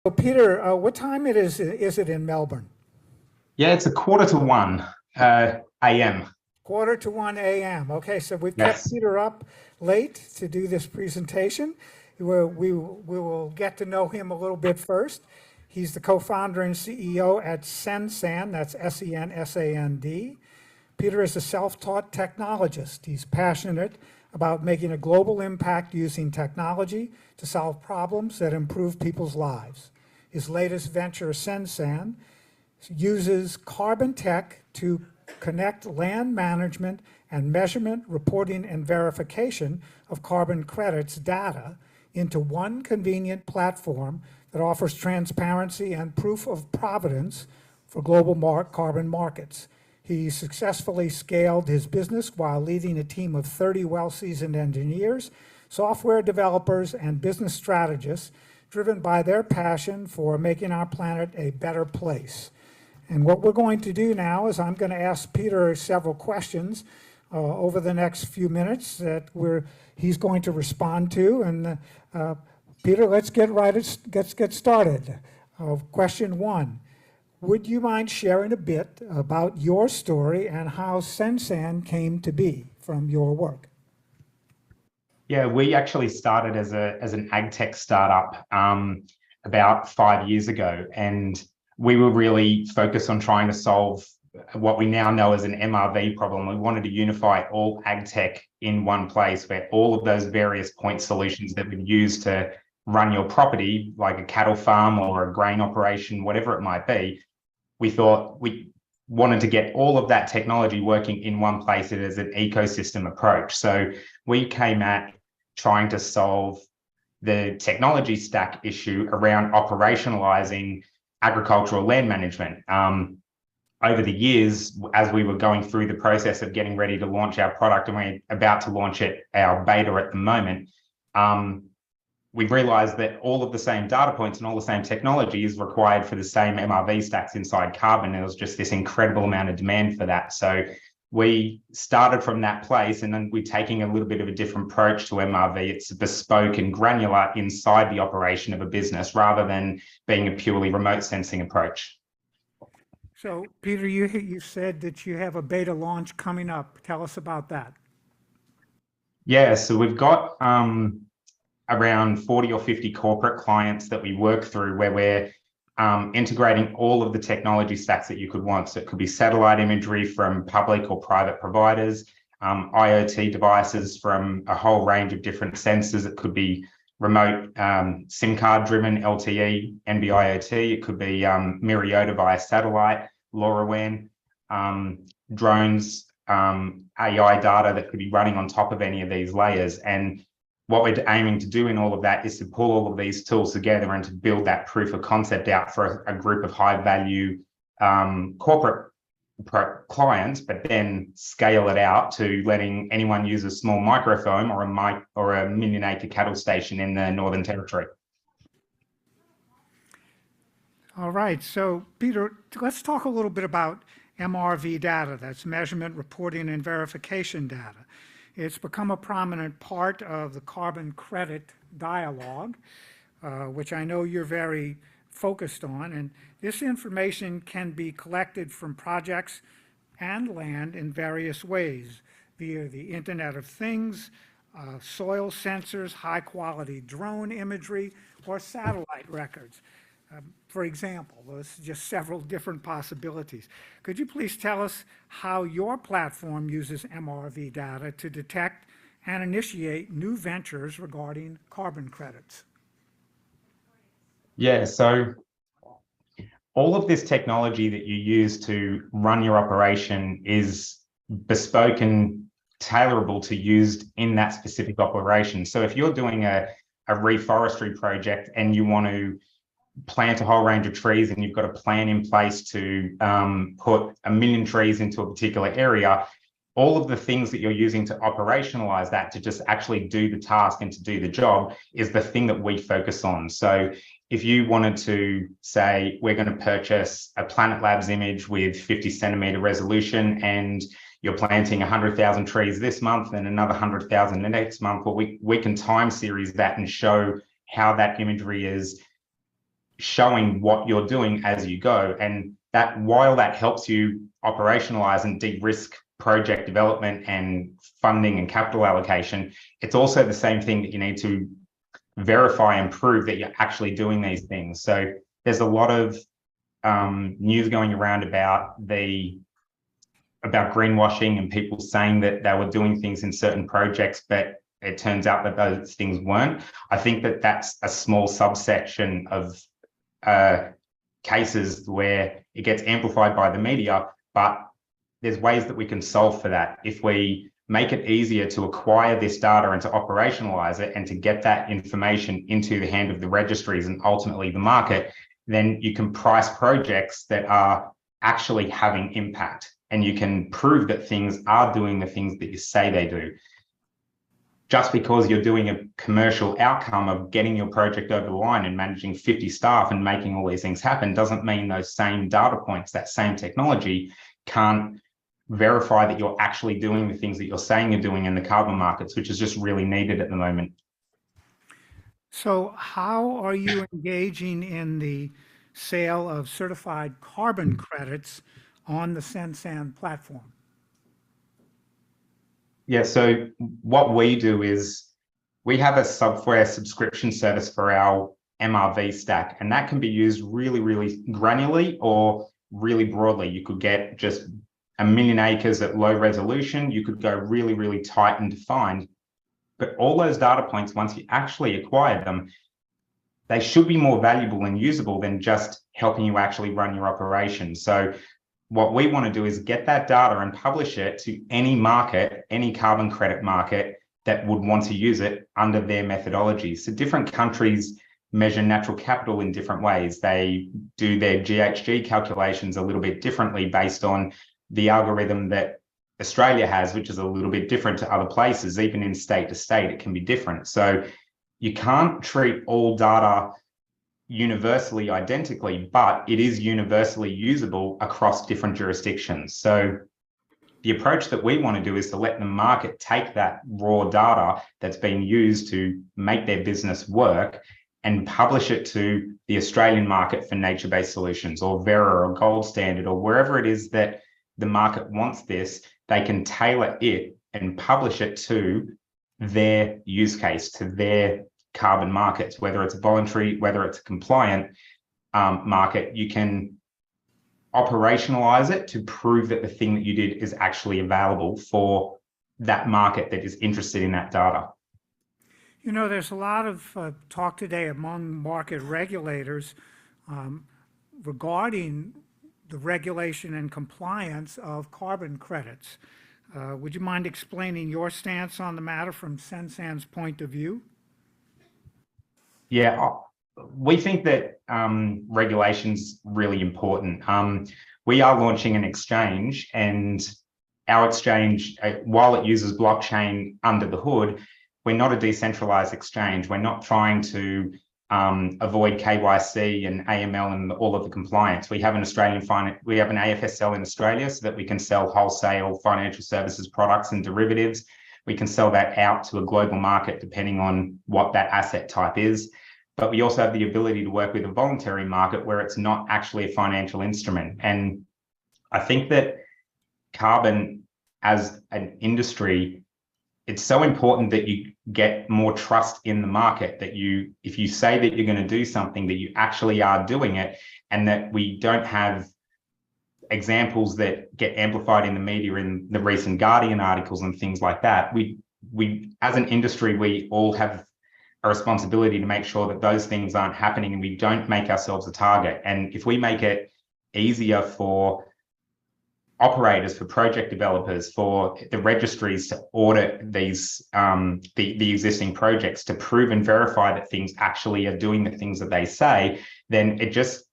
So Peter, what time is it in Melbourne? Yeah, it's a quarter to one a.m. Quarter to 1 a.m. Okay, so we've kept Yes. Peter up late to do this presentation. We will get to know him a little bit first. He's the co-founder and CEO at Sensand, that's Sensand. Peter is a self-taught technologist. He's passionate about making a global impact using technology to solve problems that improve people's lives. His latest venture, Sensand, uses carbon tech to connect land management and measurement, reporting, and verification of carbon credits data into one convenient platform that offers transparency and proof of provenance for global carbon markets. He successfully scaled his business while leading a team of 30 well-seasoned engineers, software developers, and business strategists driven by their passion for making our planet a better place. And what we're going to do now is I'm going to ask Peter several questions over the next few minutes that he's going to respond to. And Peter, let's get started. Question one: would you mind sharing a bit about your story and how Sensand came to be from your work? Yeah, we actually started as an ag tech startup about 5 years ago, and we were really focused on trying to solve what we now know as an MRV problem. We wanted to unify all ag tech in one place where all of those various point solutions that we've used to run your property, like a cattle farm or a grain operation, whatever it might be, we thought we wanted to get all of that technology working in one place as an ecosystem approach. So we came at trying to solve the technology stack issue around operationalizing agricultural land management. Over the years, as we were going through the process of getting ready to launch our product, and we're about to launch it, our beta at the moment, we realized that all of the same data points and all the same technology is required for the same MRV stacks inside carbon. There was just this incredible amount of demand for that. So we started from that place, and then we're taking a little bit of a different approach to MRV. It's bespoke and granular inside the operation of a business rather than being a purely remote sensing approach. So Peter, you said that you have a beta launch coming up. Tell us about that. Yeah, so we've got around 40 or 50 corporate clients that we work through where we're integrating all of the technology stacks that you could want. So it could be satellite imagery from public or private providers, IoT devices from a whole range of different sensors. It could be remote SIM card driven LTE, NB-IoT. It could be Myriota via satellite, LoRaWAN, drones, AI data that could be running on top of any of these layers. And what we're aiming to do in all of that is to pull all of these tools together and to build that proof of concept out for a group of high value corporate clients, but then scale it out to letting anyone use a small microphone or a million acre cattle station in the Northern Territory. All right, so Peter, let's talk a little bit about MRV data. That's measurement, reporting, and verification data. It's become a prominent part of the carbon credit dialogue, which I know you're very focused on. And this information can be collected from projects and land in various ways via the Internet of Things, soil sensors, high quality drone imagery, or satellite records. For example, those are just several different possibilities. Could you please tell us how your platform uses MRV data to detect and initiate new ventures regarding carbon credits? Yeah, so all of this technology that you use to run your operation is bespoke and tailorable to used in that specific operation. So if you're doing a reforestry project and you want to plant a whole range of trees and you've got a plan in place to put 1 million trees into a particular area, all of the things that you're using to operationalize that, to just actually do the task and to do the job, is the thing that we focus on. So if you wanted to say, we're going to purchase a Planet Labs image with 50 centimeter resolution and you're planting 100,000 trees this month and another 100,000 the next month, well, we can time series that and show how that imagery is showing what you're doing as you go. And that while that helps you operationalize and de-risk project development and funding and capital allocation, it's also the same thing that you need to verify and prove that you're actually doing these things. So there's a lot of news going around about greenwashing and people saying that they were doing things in certain projects, but it turns out that those things weren't. I think that that's a small subsection of cases where it gets amplified by the media, but there's ways that we can solve for that. If we make it easier to acquire this data and to operationalize it and to get that information into the hand of the registries and ultimately the market, then you can price projects that are actually having impact, and you can prove that things are doing the things that you say they do. Just because you're doing a commercial outcome of getting your project over the line and managing 50 staff and making all these things happen doesn't mean those same data points, that same technology can't verify that you're actually doing the things that you're saying you're doing in the carbon markets, which is just really needed at the moment. So how are you engaging in the sale of certified carbon credits on the Sensan platform? Yeah, so what we do is we have a software subscription service for our MRV stack, and that can be used really, really granularly or really broadly. You could get just 1 million acres at low resolution. You could go really, really tight and defined. But all those data points, once you actually acquire them, they should be more valuable and usable than just helping you actually run your operation. So what we want to do is get that data and publish it to any market, any carbon credit market that would want to use it under their methodology. So different countries measure natural capital in different ways. They do their GHG calculations a little bit differently based on the algorithm that Australia has, which is a little bit different to other places. Even in state to state, it can be different. So you can't treat all data universally identically, but it is universally usable across different jurisdictions. So the approach that we want to do is to let the market take that raw data that's been used to make their business work and publish it to the Australian market for nature-based solutions, or Verra or Gold Standard, or wherever it is that the market wants this. They can tailor it and publish it to their use case, to their carbon markets, whether it's a voluntary, whether it's a compliant market. You can operationalize it to prove that the thing that you did is actually available for that market that is interested in that data. You know, there's a lot of talk today among market regulators regarding the regulation and compliance of carbon credits. Would you mind explaining your stance on the matter from Sensan's point of view? Yeah, we think that regulation's really important. We are launching an exchange, and our exchange, while it uses blockchain under the hood, we're not a decentralized exchange. We're not trying to avoid KYC and AML and all of the compliance. We have an we have an AFSL in Australia so that we can sell wholesale financial services products and derivatives. We can sell that out to a global market depending on what that asset type is. But we also have the ability to work with a voluntary market where it's not actually a financial instrument. And I think that carbon as an industry, it's so important that you get more trust in the market, that if you say that you're going to do something, that you actually are doing it, and that we don't have examples that get amplified in the media in the recent Guardian articles and things like that. We as an industry, we all have a responsibility to make sure that those things aren't happening and we don't make ourselves a target. And if we make it easier for operators, for project developers, for the registries to audit these the existing projects to prove and verify that things actually are doing the things that they say, then it just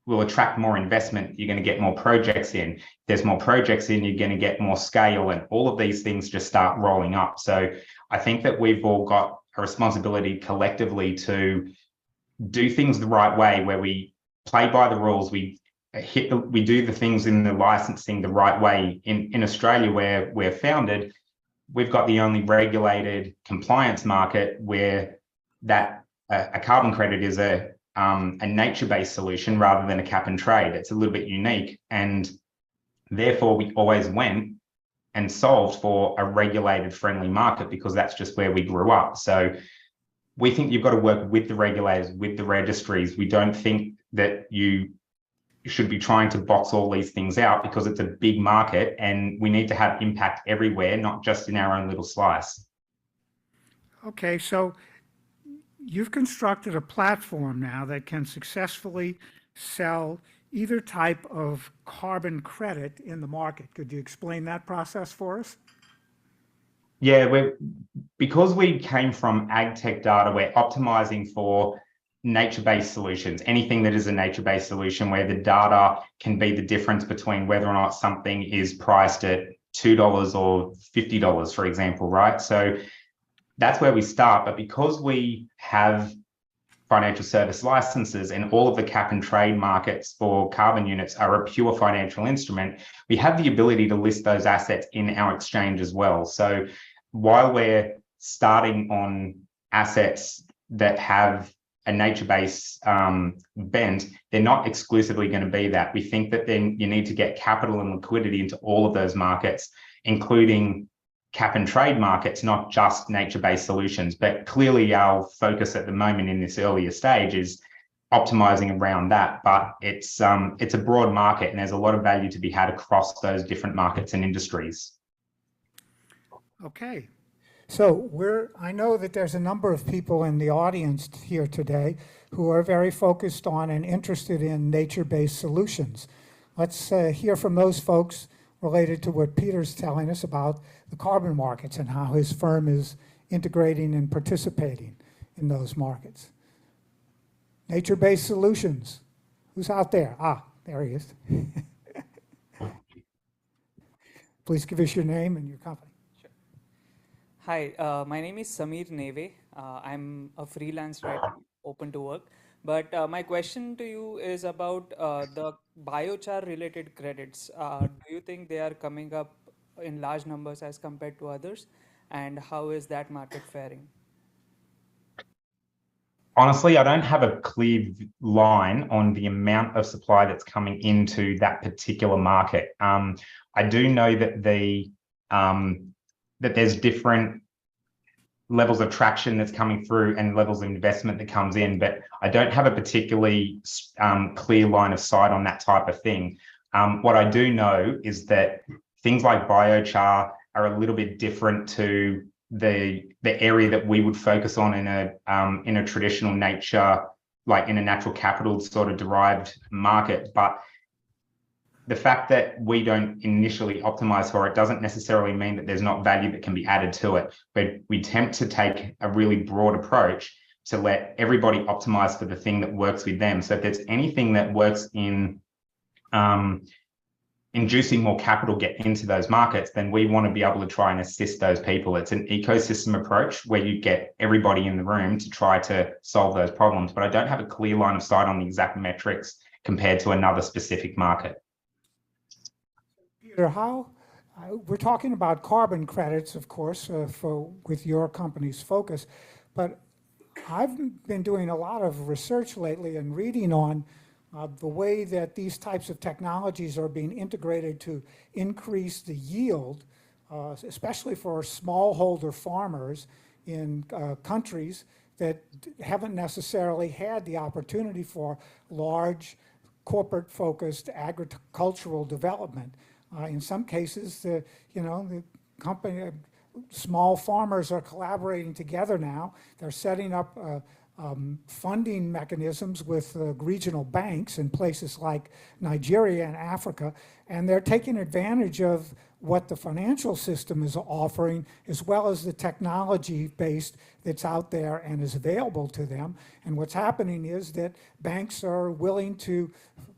will attract more investment. You're going to get more projects in. There's more projects in, you're going to get more scale, and all of these things just start rolling up. So I think that we've all got a responsibility collectively to do things the right way, where we play by the rules, we do the things in the licensing the right way. In Australia, where we're founded, we've got the only regulated compliance market where that a carbon credit is a a nature-based solution rather than a cap and trade. It's a little bit unique, and therefore we always went and solved for a regulated friendly market because that's just where we grew up. So we think you've got to work with the regulators, with the registries. We don't think that you should be trying to box all these things out because it's a big market and we need to have impact everywhere, not just in our own little slice. Okay, so you've constructed a platform now that can successfully sell either type of carbon credit in the market. Could you explain that process for us? Yeah, because we came from ag tech data, we're optimizing for nature-based solutions, anything that is a nature-based solution where the data can be the difference between whether or not something is priced at $2 or $50, for example, right? So that's where we start. But because we have financial service licenses and all of the cap and trade markets for carbon units are a pure financial instrument, we have the ability to list those assets in our exchange as well. So while we're starting on assets that have a nature-based bent, they're not exclusively going to be that. We think that then you need to get capital and liquidity into all of those markets, including cap and trade markets, not just nature-based solutions. But clearly our focus at the moment in this earlier stage is optimizing around that. But it's a broad market and there's a lot of value to be had across those different markets and industries. Okay. So I know that there's a number of people in the audience here today who are very focused on and interested in nature-based solutions. Let's hear from those folks related to what Peter's telling us about the carbon markets and how his firm is integrating and participating in those markets. Nature-based solutions. Who's out there? Ah, there he is. Please give us your name and your company. Hi, my name is Samir Neve. I'm a freelance writer, open to work. But my question to you is about the biochar related credits. Do you think they are coming up in large numbers as compared to others? And how is that market faring? Honestly, I don't have a clear line on the amount of supply that's coming into that particular market. I do know that that there's different levels of traction that's coming through and levels of investment that comes in, but I don't have a particularly clear line of sight on that type of thing. What I do know is that things like biochar are a little bit different to the area that we would focus on in a traditional nature, like in a natural capital sort of derived market. But the fact that we don't initially optimize for it doesn't necessarily mean that there's not value that can be added to it. But we attempt to take a really broad approach to let everybody optimize for the thing that works with them. So if there's anything that works in inducing more capital get into those markets, then we want to be able to try and assist those people. It's an ecosystem approach where you get everybody in the room to try to solve those problems. But I don't have a clear line of sight on the exact metrics compared to another specific market. Peter, we're talking about carbon credits, of course, with your company's focus, but I've been doing a lot of research lately and reading on the way that these types of technologies are being integrated to increase the yield, especially for smallholder farmers in countries that haven't necessarily had the opportunity for large corporate-focused agricultural development. In some cases, the company, small farmers are collaborating together now. They're setting up funding mechanisms with regional banks in places like Nigeria and Africa, and they're taking advantage of what the financial system is offering, as well as the technology based that's out there and is available to them. And what's happening is that banks are willing to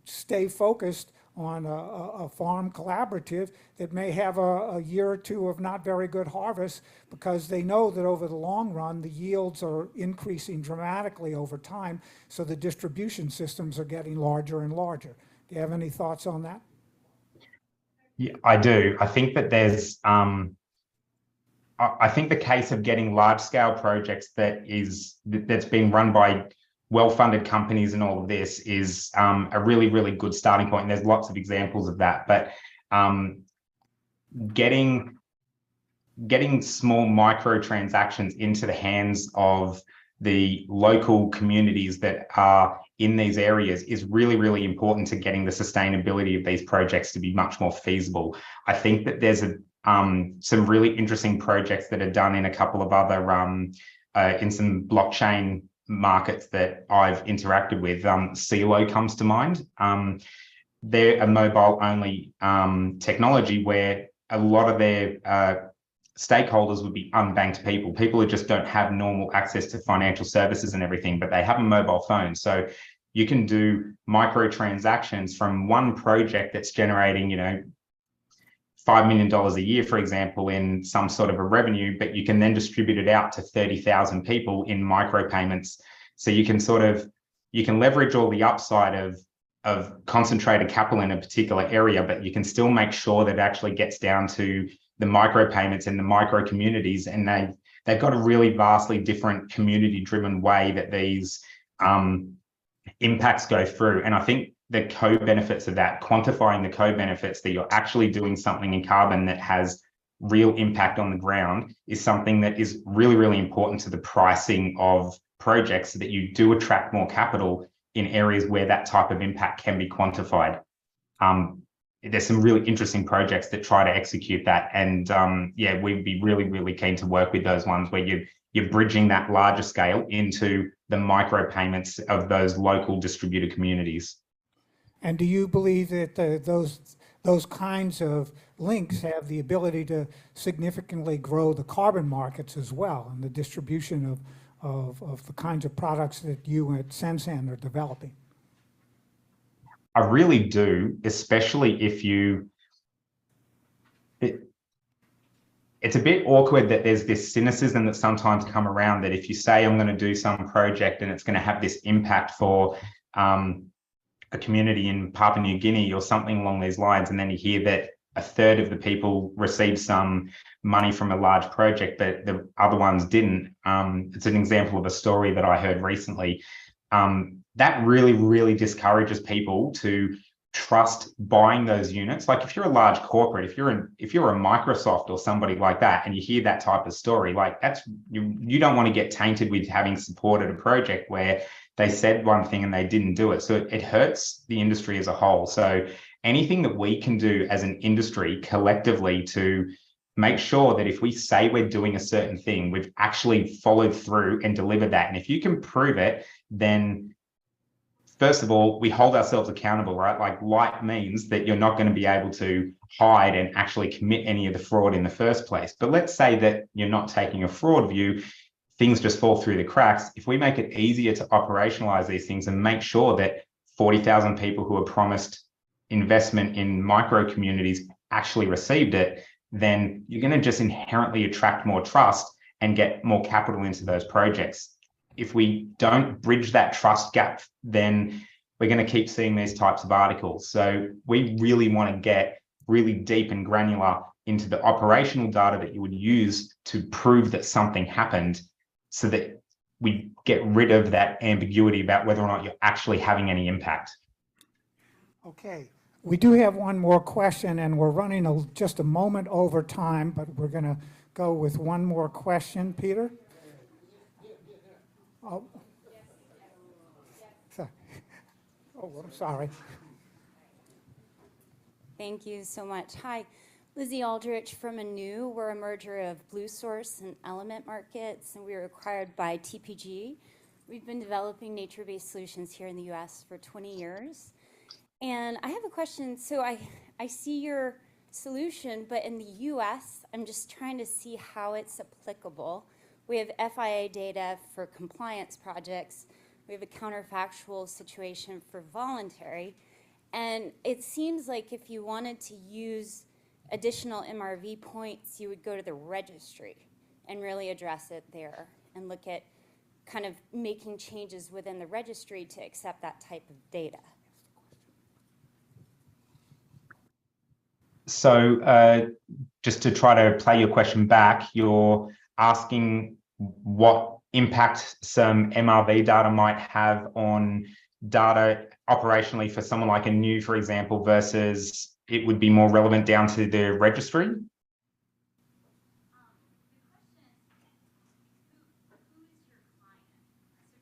stay focused on a farm collaborative that may have a year or two of not very good harvest, because they know that over the long run the yields are increasing dramatically over time, so the distribution systems are getting larger and larger. Do you have any thoughts on that? Yeah, I do. I think that there's I think the case of getting large scale projects that's being run by well-funded companies and all of this is a really, really good starting point. And there's lots of examples of that. But getting small micro transactions into the hands of the local communities that are in these areas is really, really important to getting the sustainability of these projects to be much more feasible. I think that there's some really interesting projects that are done in a couple of other in some blockchain markets that I've interacted with. CeeLo comes to mind. They're a mobile only technology where a lot of their stakeholders would be unbanked people who just don't have normal access to financial services and everything, but they have a mobile phone. So you can do micro transactions from one project that's generating, $5 million a year, for example, in some sort of a revenue, but you can then distribute it out to 30,000 people in micro payments. So you can leverage all the upside of concentrated capital in a particular area, but you can still make sure that it actually gets down to the micro payments and the micro communities. And they've got a really vastly different community-driven way that these impacts go through. And I think the co-benefits of that, quantifying the co-benefits that you're actually doing something in carbon that has real impact on the ground, is something that is really, really important to the pricing of projects, so that you do attract more capital in areas where that type of impact can be quantified. There's some really interesting projects that try to execute that. And yeah, we'd be really, really keen to work with those ones where you're bridging that larger scale into the micro payments of those local distributed communities. And do you believe that those kinds of links have the ability to significantly grow the carbon markets as well, and the distribution of the kinds of products that you at Sensan are developing? I really do, especially if it's a bit awkward that there's this cynicism that sometimes come around that if you say I'm going to do some project and it's going to have this impact for a community in Papua New Guinea or something along these lines, and then you hear that a third of the people received some money from a large project, but the other ones didn't. It's an example of a story that I heard recently. That really, really discourages people to trust buying those units. Like if you're a large corporate, if you're a Microsoft or somebody like that, and you hear that type of story, like you don't want to get tainted with having supported a project where they said one thing and they didn't do it. So it hurts the industry as a whole. So anything that we can do as an industry collectively to make sure that if we say we're doing a certain thing, we've actually followed through and delivered that. And if you can prove it, then first of all, we hold ourselves accountable, right? Like light means that you're not going to be able to hide and actually commit any of the fraud in the first place. But let's say that you're not taking a fraud view, things just fall through the cracks. If we make it easier to operationalize these things and make sure that 40,000 people who are promised investment in micro communities actually received it, then you're going to just inherently attract more trust and get more capital into those projects. If we don't bridge that trust gap, then we're going to keep seeing these types of articles. So we really want to get really deep and granular into the operational data that you would use to prove that something happened, so that we get rid of that ambiguity about whether or not you're actually having any impact. Okay, we do have one more question, and we're running just a moment over time, but we're going to go with one more question. Peter? Oh, I'm sorry. Thank you so much. Hi, Lizzie Aldrich from Anu. We're a merger of Blue Source and Element Markets, and we were acquired by TPG. We've been developing nature-based solutions here in the US for 20 years. And I have a question. So I see your solution, but in the US, I'm just trying to see how it's applicable. We have FIA data for compliance projects. We have a counterfactual situation for voluntary. And it seems like if you wanted to use additional MRV points, you would go to the registry and really address it there and look at kind of making changes within the registry to accept that type of data. So just to try to play your question back, you're asking what impact some MRV data might have on data operationally for someone like a new, for example, versus it would be more relevant down to the registry?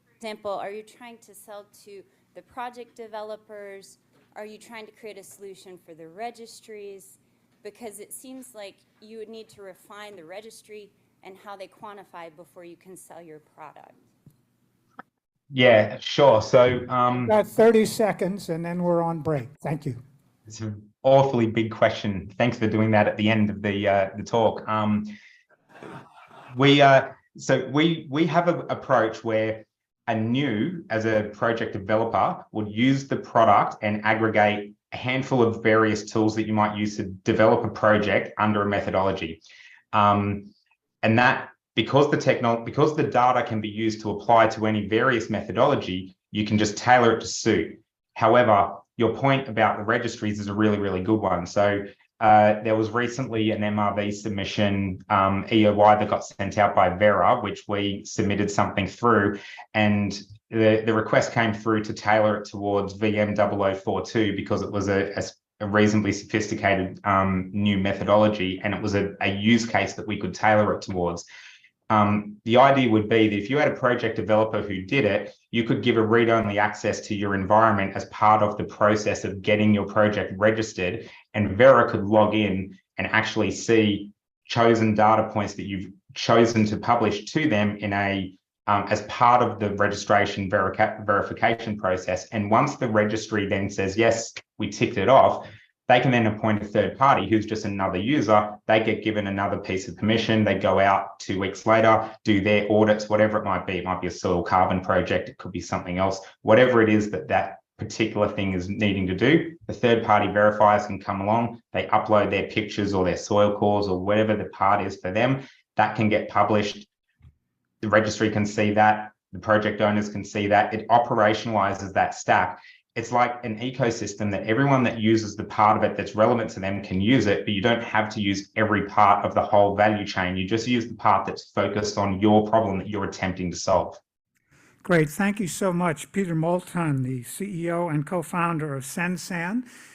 For example, are you trying to sell to the project developers? Are you trying to create a solution for the registries? Because it seems like you would need to refine the registry and how they quantify before you can sell your product. Yeah, sure. So Got 30 seconds and then we're on break. Thank you. it's an awfully big question. Thanks for doing that at the end of the talk. We have an approach where a new, as a project developer, would use the product and aggregate a handful of various tools that you might use to develop a project under a methodology. And that, because the data can be used to apply to any various methodology, you can just tailor it to suit. However, your point about the registries is a really, really good one. So there was recently an MRV submission, EOY, that got sent out by Vera, which we submitted something through, and the request came through to tailor it towards VM0042 because it was a reasonably sophisticated new methodology, and it was a use case that we could tailor it towards. The idea would be that if you had a project developer who did it, you could give a read-only access to your environment as part of the process of getting your project registered, and Vera could log in and actually see chosen data points that you've chosen to publish to them in a as part of the registration verification process. And once the registry then says, yes, we ticked it off, they can then appoint a third party who's just another user. They get given another piece of permission. They go out 2 weeks later, do their audits, whatever it might be. It might be a soil carbon project. It could be something else. Whatever it is that particular thing is needing to do, the third party verifiers can come along. They upload their pictures or their soil cores or whatever the part is for them. That can get published. The registry can see that. The project owners can see that. It operationalizes that stack. It's like an ecosystem that everyone that uses the part of it that's relevant to them can use it, but you don't have to use every part of the whole value chain. You just use the part that's focused on your problem that you're attempting to solve. Great. Thank you so much, Peter Moulton, the CEO and co-founder of Sensan.